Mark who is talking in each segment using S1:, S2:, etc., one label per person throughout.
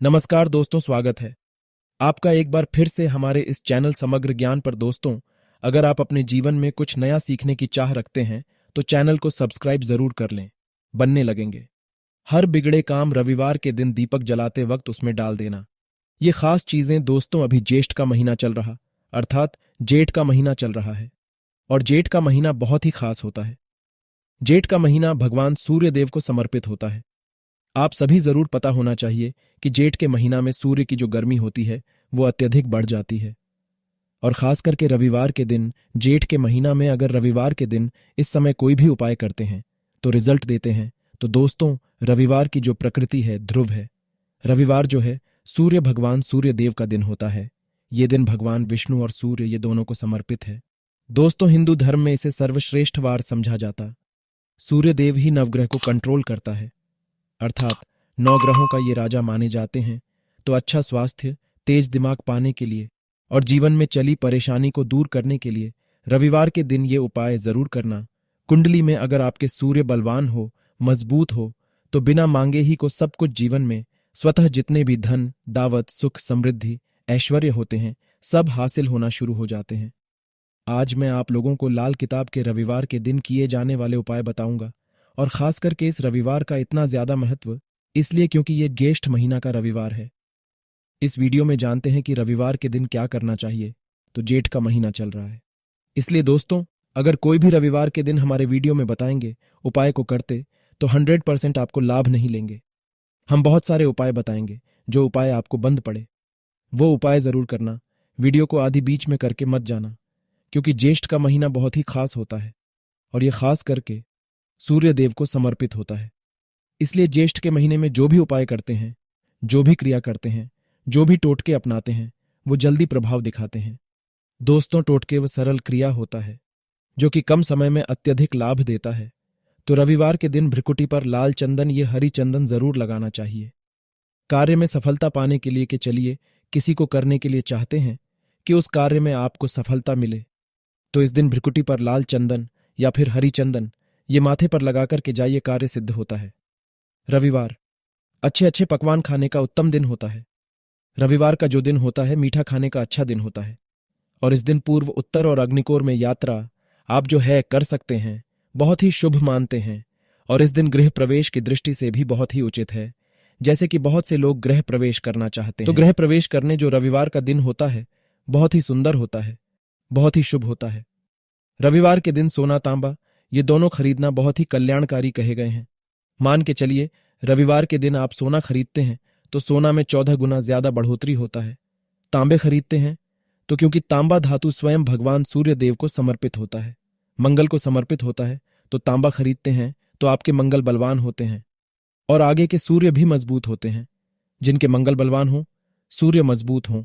S1: नमस्कार दोस्तों, स्वागत है आपका एक बार फिर से हमारे इस चैनल समग्र ज्ञान पर। दोस्तों, अगर आप अपने जीवन में कुछ नया सीखने की चाह रखते हैं तो चैनल को सब्सक्राइब जरूर कर लें, बनने लगेंगे। हर बिगड़े काम रविवार के दिन दीपक जलाते वक्त उसमें डाल देना। ये खास चीजें दोस्तों, अभी ज्येष्ठ का महीना चल रहा, अर्थात जेठ का महीना चल रहा है और जेठ का महीना बहुत ही खास होता है। जेठ का महीना भगवान सूर्य देव को समर्पित होता है। आप सभी जरूर पता होना चाहिए कि जेठ के महीना में सूर्य की जो गर्मी होती है वो अत्यधिक बढ़ जाती है। और खास करके रविवार के दिन, जेठ के महीना में अगर रविवार के दिन इस समय कोई भी उपाय करते हैं तो रिजल्ट देते हैं। तो दोस्तों, रविवार की जो प्रकृति है ध्रुव है। रविवार जो है सूर्य भगवान सूर्य देव का दिन होता है। ये दिन भगवान विष्णु और सूर्य ये दोनों को समर्पित है। दोस्तों, हिंदू धर्म में इसे सर्वश्रेष्ठ वार समझा जाता। सूर्य देव ही नवग्रह को कंट्रोल करता है, अर्थात 9 ग्रहों का ये राजा माने जाते हैं। तो अच्छा स्वास्थ्य, तेज दिमाग पाने के लिए और जीवन में चली परेशानी को दूर करने के लिए रविवार के दिन ये उपाय जरूर करना। कुंडली में अगर आपके सूर्य बलवान हो, मजबूत हो, तो बिना मांगे ही को सब कुछ जीवन में स्वतः जितने भी धन, दावत, सुख, समृद्धि, ऐश्वर्य होते हैं सब हासिल होना शुरू हो जाते हैं। आज मैं आप लोगों को लाल किताब के रविवार के दिन किए जाने वाले उपाय बताऊंगा। और खास करके इस रविवार का इतना ज्यादा महत्व इसलिए क्योंकि ये ज्येष्ठ महीना का रविवार है। इस वीडियो में जानते हैं कि रविवार के दिन क्या करना चाहिए। तो जेठ का महीना चल रहा है, इसलिए दोस्तों, अगर कोई भी रविवार के दिन हमारे वीडियो में बताएंगे उपाय को करते तो 100% आपको लाभ नहीं लेंगे। हम बहुत सारे उपाय बताएंगे, जो उपाय आपको बंद पड़े वो उपाय जरूर करना। वीडियो को आधी बीच में करके मत जाना, क्योंकि ज्येष्ठ का महीना बहुत ही खास होता है और यह खास करके सूर्य देव को समर्पित होता है। इसलिए ज्येष्ठ के महीने में जो भी उपाय करते हैं, जो भी क्रिया करते हैं, जो भी टोटके अपनाते हैं, वो जल्दी प्रभाव दिखाते हैं। दोस्तों, टोटके वो सरल क्रिया होता है जो कि कम समय में अत्यधिक लाभ देता है। तो रविवार के दिन भ्रिकुटी पर लाल चंदन, ये हरी चंदन जरूर लगाना चाहिए। कार्य में सफलता पाने के लिए कि चलिए किसी को करने के लिए चाहते हैं कि उस कार्य में आपको सफलता मिले, तो इस दिन भ्रिकुटी पर लाल चंदन या फिर हरी चंदन ये माथे पर लगाकर के जाइए, कार्य सिद्ध होता है। रविवार अच्छे अच्छे पकवान खाने का उत्तम दिन होता है। रविवार का जो दिन होता है मीठा खाने का अच्छा दिन होता है। और इस दिन पूर्व, उत्तर और अग्निकोर में यात्रा आप जो है कर सकते हैं, बहुत ही शुभ मानते हैं। और इस दिन गृह प्रवेश की दृष्टि से भी बहुत ही उचित है। जैसे कि बहुत से लोग गृह प्रवेश करना चाहते हैं, तो गृह प्रवेश करने जो रविवार का दिन होता है बहुत ही सुंदर होता है, बहुत ही शुभ होता है। रविवार के दिन सोना तांबा ये दोनों खरीदना बहुत ही कल्याणकारी कहे गए हैं। मान के चलिए रविवार के दिन आप सोना खरीदते हैं तो सोना में 14 गुना ज्यादा बढ़ोतरी होता है। तांबे खरीदते हैं तो क्योंकि तांबा धातु स्वयं भगवान सूर्य देव को समर्पित होता है, मंगल को समर्पित होता है, तो तांबा खरीदते हैं तो आपके मंगल बलवान होते हैं और आगे के सूर्य भी मजबूत होते हैं। जिनके मंगल बलवान हो, सूर्य मजबूत हों,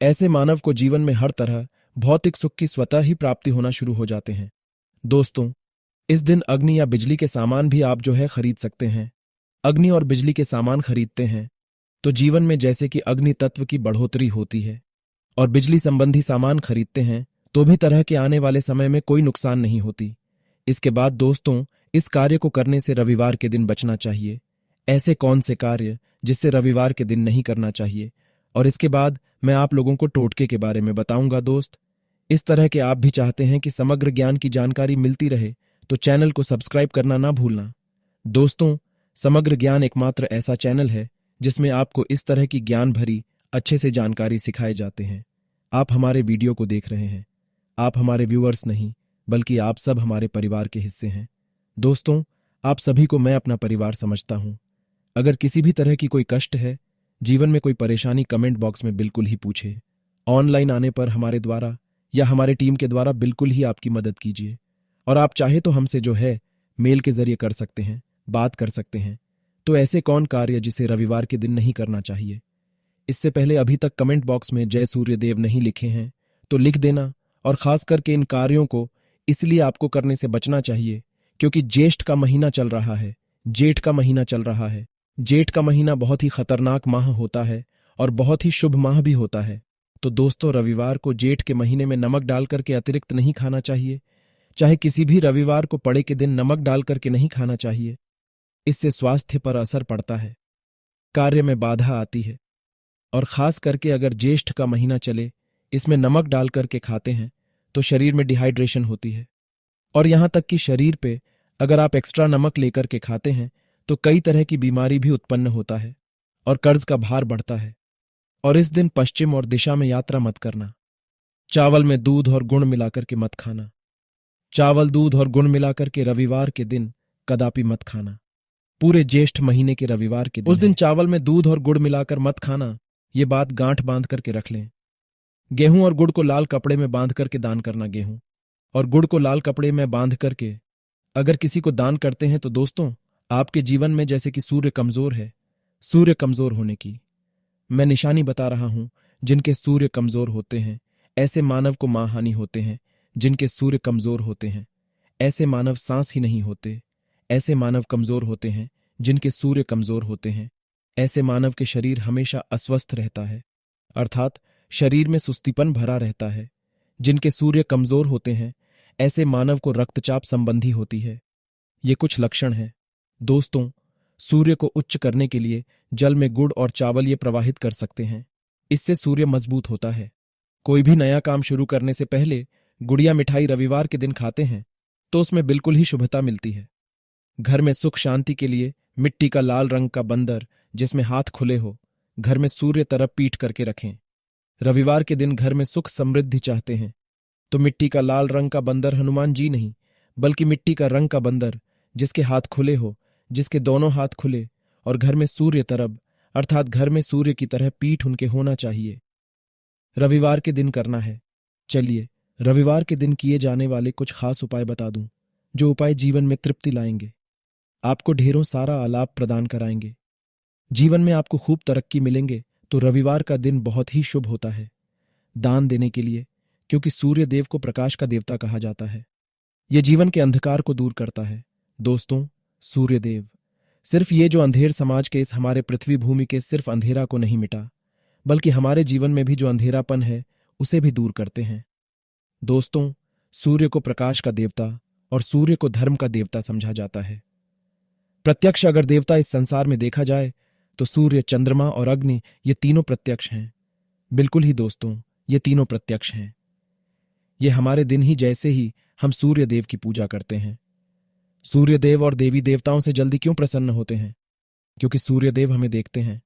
S1: ऐसे मानव को जीवन में हर तरह भौतिक सुख की स्वतः ही प्राप्ति होना शुरू हो जाते हैं। दोस्तों, इस दिन अग्नि या बिजली के सामान भी आप जो है खरीद सकते हैं। अग्नि और बिजली के सामान खरीदते हैं तो जीवन में जैसे कि अग्नि तत्व की बढ़ोतरी होती है, और बिजली संबंधी सामान खरीदते हैं तो भी तरह के आने वाले समय में कोई नुकसान नहीं होती। इसके बाद दोस्तों, इस कार्य को करने से रविवार के दिन बचना चाहिए। ऐसे कौन से कार्य जिससे रविवार के दिन नहीं करना चाहिए, और इसके बाद मैं आप लोगों को टोटके के बारे में बताऊंगा। दोस्त, इस तरह के आप भी चाहते हैं कि समग्र ज्ञान की जानकारी मिलती रहे तो चैनल को सब्सक्राइब करना ना भूलना। दोस्तों, समग्र ज्ञान एकमात्र ऐसा चैनल है जिसमें आपको इस तरह की ज्ञान भरी अच्छे से जानकारी सिखाए जाते हैं। आप हमारे वीडियो को देख रहे हैं, आप हमारे व्यूअर्स नहीं बल्कि आप सब हमारे परिवार के हिस्से हैं। दोस्तों, आप सभी को मैं अपना परिवार समझता हूं। अगर किसी भी तरह की कोई कष्ट है, जीवन में कोई परेशानी, कमेंट बॉक्स में बिल्कुल ही पूछे। ऑनलाइन आने पर हमारे द्वारा या हमारे टीम के द्वारा बिल्कुल ही आपकी मदद कीजिए। और आप चाहे तो हमसे जो है मेल के जरिए कर सकते हैं, बात कर सकते हैं। तो ऐसे कौन कार्य जिसे रविवार के दिन नहीं करना चाहिए? इससे पहले अभी तक कमेंट बॉक्स में जय सूर्यदेव नहीं लिखे हैं तो लिख देना। और खास करके इन कार्यों को इसलिए आपको करने से बचना चाहिए क्योंकि ज्येष्ठ का महीना चल रहा है, जेठ का महीना चल रहा है। जेठ का महीना बहुत ही खतरनाक माह होता है और बहुत ही शुभ माह भी होता है। तो दोस्तों, रविवार को जेठ के महीने में नमक डाल करके अतिरिक्त नहीं खाना चाहिए। चाहे किसी भी रविवार को पड़े के दिन नमक डाल करके नहीं खाना चाहिए। इससे स्वास्थ्य पर असर पड़ता है, कार्य में बाधा आती है, और खास करके अगर ज्येष्ठ का महीना चले, इसमें नमक डाल करके खाते हैं तो शरीर में डिहाइड्रेशन होती है। और यहां तक कि शरीर पे अगर आप एक्स्ट्रा नमक लेकर के खाते हैं तो कई तरह की बीमारी भी उत्पन्न होता है और कर्ज का भार बढ़ता है। और इस दिन पश्चिम और दिशा में यात्रा मत करना। चावल में दूध और गुड़ मिलाकर के मत खाना। चावल, दूध और गुड़ मिलाकर के रविवार के दिन कदापि मत खाना। पूरे ज्येष्ठ महीने के रविवार के दिन उस दिन चावल में दूध और गुड़ मिलाकर मत खाना। ये बात गांठ बांध करके रख लें। गेहूं और गुड़ को लाल कपड़े में बांध करके दान करना। गेहूं और गुड़ को लाल कपड़े में बांध करके अगर किसी को दान करते हैं तो दोस्तों, आपके जीवन में जैसे कि सूर्य कमजोर है, सूर्य कमजोर होने की मैं निशानी बता रहा हूं। जिनके सूर्य कमजोर होते हैं ऐसे मानव को मानहानि होते हैं। जिनके सूर्य कमजोर होते हैं ऐसे मानव सांस ही नहीं होते। ऐसे मानव कमजोर होते हैं जिनके सूर्य कमजोर होते हैं। ऐसे मानव के शरीर हमेशा अस्वस्थ रहता है, अर्थात शरीर में सुस्तीपन भरा रहता है। जिनके सूर्य कमजोर होते हैं ऐसे मानव को रक्तचाप संबंधी होती है। ये कुछ लक्षण हैं। दोस्तों, सूर्य को उच्च करने के लिए जल में गुड़ और चावल ये प्रवाहित कर सकते हैं। इससे सूर्य मजबूत होता है। कोई भी नया काम शुरू करने से पहले गुड़िया मिठाई रविवार के दिन खाते हैं तो उसमें बिल्कुल ही शुभता मिलती है। घर में सुख शांति के लिए मिट्टी का लाल रंग का बंदर जिसमें हाथ खुले हो, घर में सूर्य तरफ पीठ करके रखें। रविवार के दिन घर में सुख समृद्धि चाहते हैं तो मिट्टी का लाल रंग का बंदर हनुमान जी नहीं, बल्कि मिट्टी का रंग का बंदर जिसके हाथ खुले हो, जिसके दोनों हाथ खुले और घर में सूर्य तरफ अर्थात घर में सूर्य की तरह पीठ उनके होना चाहिए, रविवार के दिन करना है। चलिए रविवार के दिन किए जाने वाले कुछ खास उपाय बता दूं, जो उपाय जीवन में तृप्ति लाएंगे, आपको ढेरों सारा आलाप प्रदान कराएंगे, जीवन में आपको खूब तरक्की मिलेंगे। तो रविवार का दिन बहुत ही शुभ होता है दान देने के लिए, क्योंकि सूर्य देव को प्रकाश का देवता कहा जाता है। यह जीवन के अंधकार को दूर करता है। दोस्तों, सूर्य देव सिर्फ ये जो अंधेर समाज के इस हमारे पृथ्वी भूमि के सिर्फ अंधेरा को नहीं मिटा, बल्कि हमारे जीवन में भी जो अंधेरापन है उसे भी दूर करते हैं। दोस्तों, सूर्य को प्रकाश का देवता और सूर्य को धर्म का देवता समझा जाता है। प्रत्यक्ष अगर देवता इस संसार में देखा जाए तो सूर्य, चंद्रमा और अग्नि ये तीनों प्रत्यक्ष हैं। बिल्कुल ही दोस्तों, ये तीनों प्रत्यक्ष हैं। ये हमारे दिन ही जैसे ही हम सूर्य देव की पूजा करते हैं। सूर्य देव और देवी देवताओं से जल्दी क्यों प्रसन्न होते हैं? क्योंकि सूर्य देव हमें देखते हैं।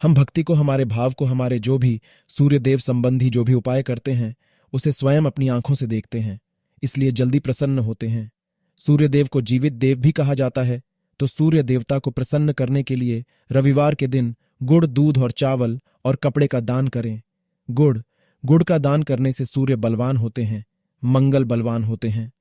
S1: हम भक्ति को, हमारे भाव को, हमारे जो भी सूर्य देव संबंधी जो भी उपाय करते हैं उसे स्वयं अपनी आंखों से देखते हैं, इसलिए जल्दी प्रसन्न होते हैं। सूर्य देव को जीवित देव भी कहा जाता है। तो सूर्य देवता को प्रसन्न करने के लिए रविवार के दिन गुड़, दूध और चावल और कपड़े का दान करें। गुड़ का दान करने से सूर्य बलवान होते हैं, मंगल बलवान होते हैं।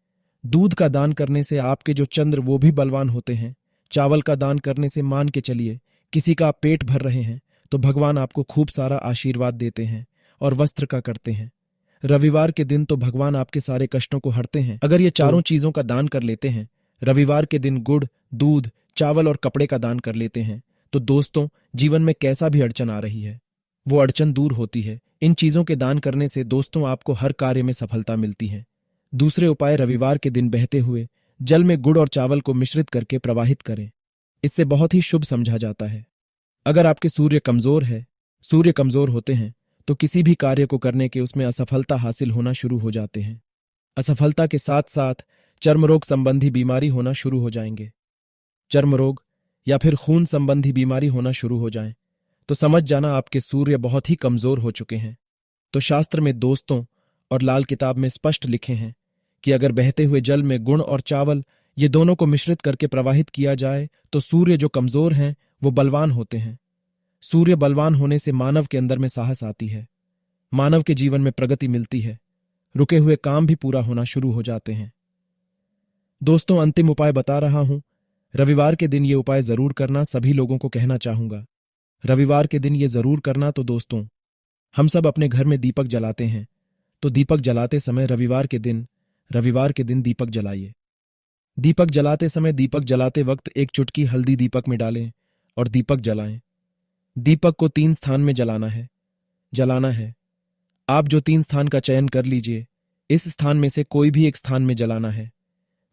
S1: दूध का दान करने से आपके जो चंद्र वो भी बलवान होते हैं। चावल का दान करने से मान के चलिए किसी का आप पेट भर रहे हैं तो भगवान आपको खूब सारा आशीर्वाद देते हैं। और वस्त्र का करते हैं रविवार के दिन तो भगवान आपके सारे कष्टों को हरते हैं। अगर ये चारों चीजों का दान कर लेते हैं, रविवार के दिन गुड़, दूध, चावल और कपड़े का दान कर लेते हैं, तो दोस्तों जीवन में कैसा भी अड़चन आ रही है वो अड़चन दूर होती है। इन चीजों के दान करने से दोस्तों आपको हर कार्य में सफलता मिलती है। दूसरे उपाय, रविवार के दिन बहते हुए जल में गुड़ और चावल को मिश्रित करके प्रवाहित करें। इससे बहुत ही शुभ समझा जाता है। अगर आपके सूर्य कमजोर होते हैं तो किसी भी कार्य को करने के उसमें असफलता हासिल होना शुरू हो जाते हैं। असफलता के साथ साथ चर्म रोग संबंधी बीमारी होना शुरू हो जाएंगे। चर्म रोग या फिर खून संबंधी बीमारी होना शुरू हो जाए तो समझ जाना आपके सूर्य बहुत ही कमजोर हो चुके हैं। तो शास्त्र में दोस्तों और लाल किताब में स्पष्ट लिखे हैं कि अगर बहते हुए जल में गुड़ और चावल ये दोनों को मिश्रित करके प्रवाहित किया जाए तो सूर्य जो कमजोर हैं वो बलवान होते हैं। सूर्य बलवान होने से मानव के अंदर में साहस आती है, मानव के जीवन में प्रगति मिलती है, रुके हुए काम भी पूरा होना शुरू हो जाते हैं। दोस्तों, अंतिम उपाय बता रहा हूं, रविवार के दिन ये उपाय जरूर करना, सभी लोगों को कहना चाहूंगा रविवार के दिन ये जरूर करना। तो दोस्तों, हम सब अपने घर में दीपक जलाते हैं, तो दीपक जलाते समय रविवार के दिन दीपक जलाइए। दीपक जलाते समय, दीपक जलाते वक्त एक चुटकी हल्दी दीपक में डालें और दीपक जलाएं। दीपक को 3 स्थान में जलाना है। आप जो 3 स्थान का चयन कर लीजिए, इस स्थान में से कोई भी एक स्थान में जलाना है।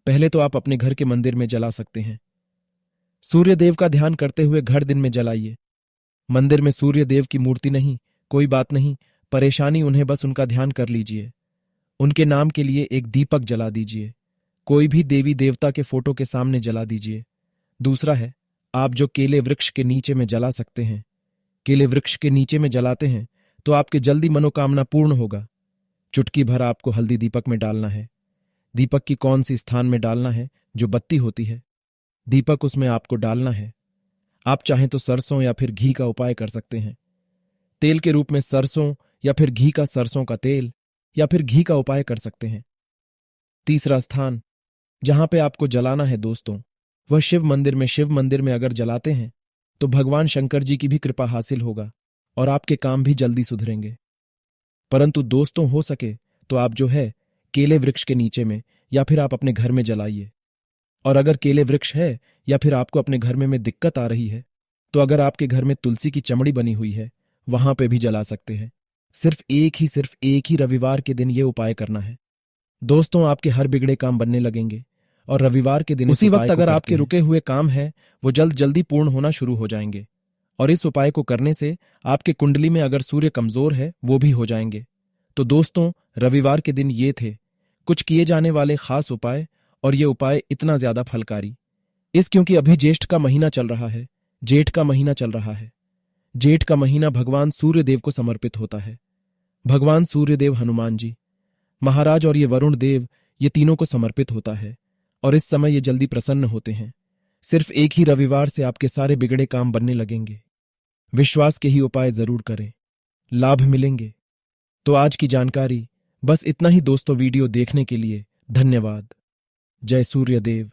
S1: पहले तो आप अपने घर के मंदिर में जला सकते हैं। सूर्य देव का ध्यान करते हुए घर दिन में जलाइए। मंदिर में सूर्य देव की मूर्ति नहीं, कोई बात नहीं, परेशानी उन्हें बस उनका ध्यान कर लीजिए। उनके नाम के लिए एक दीपक जला दीजिए। कोई भी देवी देवता के फोटो के सामने जला दीजिए। दूसरा है, आप जो केले वृक्ष के नीचे में जला सकते हैं। केले वृक्ष के नीचे में जलाते हैं तो आपकी जल्दी मनोकामना पूर्ण होगा। चुटकी भर आपको हल्दी दीपक में डालना है। दीपक की कौन सी स्थान में डालना है? जो बत्ती होती है, दीपक उसमें आपको डालना है। आप चाहें तो सरसों या फिर घी का उपाय कर सकते हैं। तेल के रूप में सरसों या फिर घी का, सरसों का तेल या फिर घी का उपाय कर सकते हैं। तीसरा स्थान जहां पे आपको जलाना है दोस्तों, वह शिव मंदिर में। शिव मंदिर में अगर जलाते हैं तो भगवान शंकर जी की भी कृपा हासिल होगा और आपके काम भी जल्दी सुधरेंगे। परंतु दोस्तों, हो सके तो आप जो है केले वृक्ष के नीचे में या फिर आप अपने घर में जलाइए। और अगर केले वृक्ष है या फिर आपको अपने घर में दिक्कत आ रही है तो अगर आपके घर में तुलसी की चमड़ी बनी हुई है, वहां पे भी जला सकते हैं। सिर्फ एक ही रविवार के दिन ये उपाय करना है दोस्तों। आपके हर बिगड़े काम बनने लगेंगे और रविवार के दिन उसी वक्त अगर आपके रुके हुए काम है वो जल्दी पूर्ण होना शुरू हो जाएंगे। और इस उपाय को करने से आपके कुंडली में अगर सूर्य कमजोर है वो भी हो जाएंगे। तो दोस्तों, रविवार के दिन ये थे कुछ किए जाने वाले खास उपाय, और ये उपाय इतना ज्यादा फलकारी क्योंकि अभी ज्येष्ठ का महीना चल रहा है। जेठ का महीना चल रहा है। जेठ का महीना भगवान सूर्यदेव को समर्पित होता है। भगवान सूर्यदेव, हनुमान जी महाराज और ये वरुण देव, ये तीनों को समर्पित होता है। और इस समय ये जल्दी प्रसन्न होते हैं। सिर्फ एक ही रविवार से आपके सारे बिगड़े काम बनने लगेंगे। विश्वास के ही उपाय जरूर करें, लाभ मिलेंगे। तो आज की जानकारी बस इतना ही दोस्तों। वीडियो देखने के लिए धन्यवाद। जय सूर्यदेव।